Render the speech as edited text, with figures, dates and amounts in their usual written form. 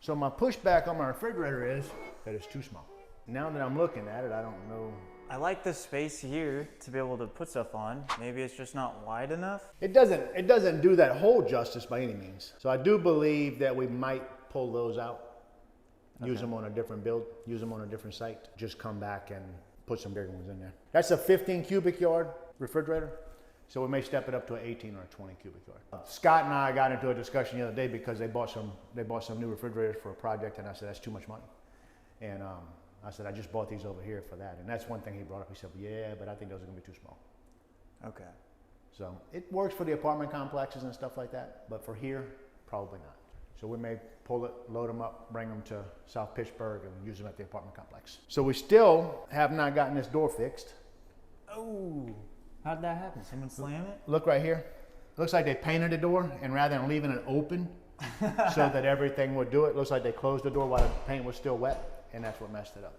So my pushback on my refrigerator is that it's too small. Now that I'm looking at it, I don't know. I like the space here to be able to put stuff on. Maybe it's just not wide enough. It doesn't do that whole justice by any means. So I do believe that we might pull those out, use them on a different build, use them on a different site, just come back and put some bigger ones in there. That's a 15 cubic yard refrigerator. So we may step it up to an 18 or a 20 cubic yard. Scott and I got into a discussion the other day because they bought some new refrigerators for a project, and I said, that's too much money. And I said, I just bought these over here for that. And that's one thing he brought up. He said, well, yeah, but I think those are gonna be too small. Okay. So it works for the apartment complexes and stuff like that, but for here, probably not. So we may pull it, load them up, bring them to South Pittsburgh and use them at the apartment complex. So we still have not gotten this door fixed. Oh, how'd that happen? Someone slam it? Look right here. Looks like they painted the door, and rather than leaving it open so that everything would do it, looks like they closed the door while the paint was still wet, and that's what messed it up.